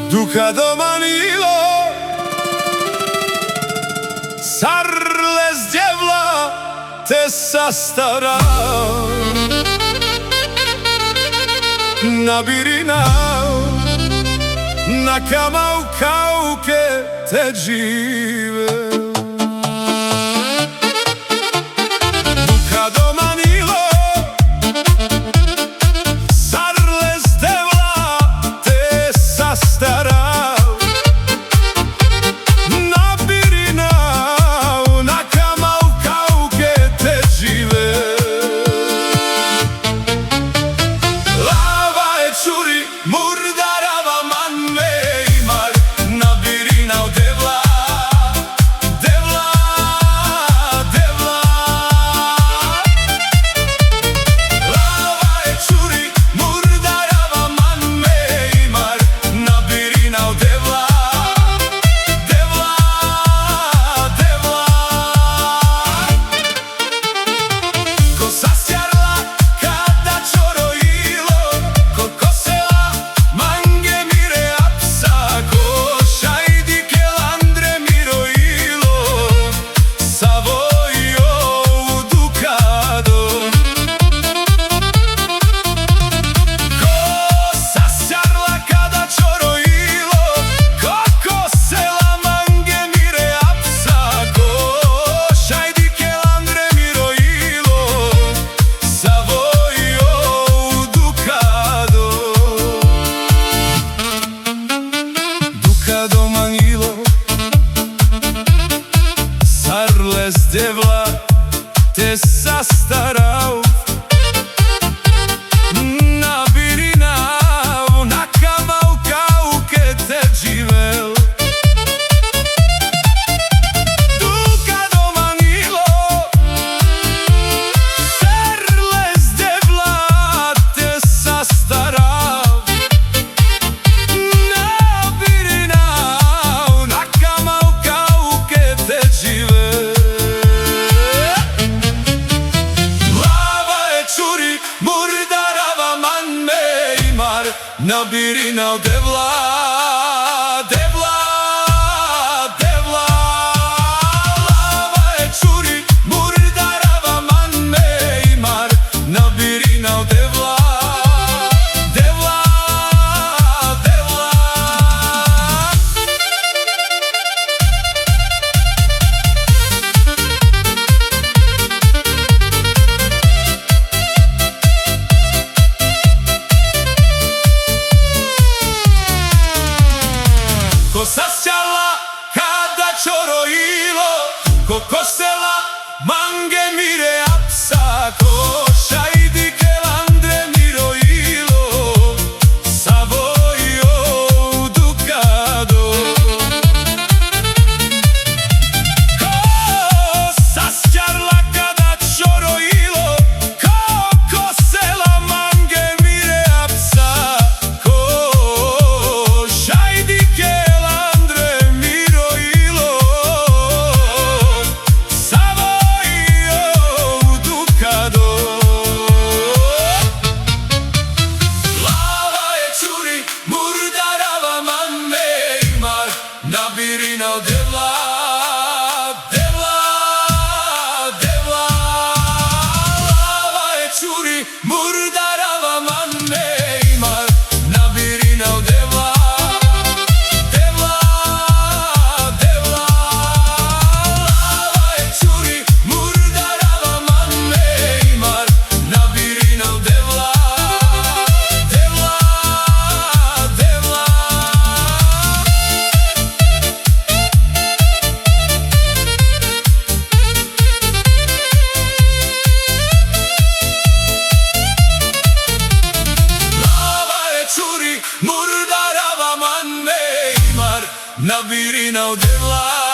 Duca domanilo Sarle zdjevla te sastara Na birina Na kamau kauke te džive Duca domanilo Sarle zdjevla te sastara Na birina Na kamau kauke te džive Lava e čuri murdarava manme imar Na birina u devla Devla, devla Lava e čuri murdarava manme imar Na birina u devla Devla, devla Ko sasjarla kada čorojilo Ko kosela mange mire apsa Ko šajdike landre mirojilo Savojo u dukado Ko sasjarla kada čorojilo Ko kosela mange mire apsa Ko šajdike landre mirojilo Savojo u dukado Duca domanilo Sarle zdjevla te sastarau Na birina Na kamau kauke te dživel Duca domanilo Sarle zdjevla te sastarau Na birina Na kamau kauke te dživel Lava e čuri murdarava manme imar Na birina u devla Devla, devla Lava e čuri murdarava manme imar Na birina u devla Devla, devla Ko sasjala kada čorojilo Ko kosela mange mire apsa Ko šajdike landre mirojilo Savojo u dukado Ko sasjarla kada čorojilo Ko kosela mange mire apsa Ko šajdike landre mirojilo Savojo u dukado Lava e čuri murdarava manme imar Na birina u devla Devla, devla Lava e čuri murdarava manme imar Na birina u devla Devla, devla Lava e čuri murdarava manme imar Na birina u devla Devla, devla Lava e čuri murdarava manme imar Na birina u devla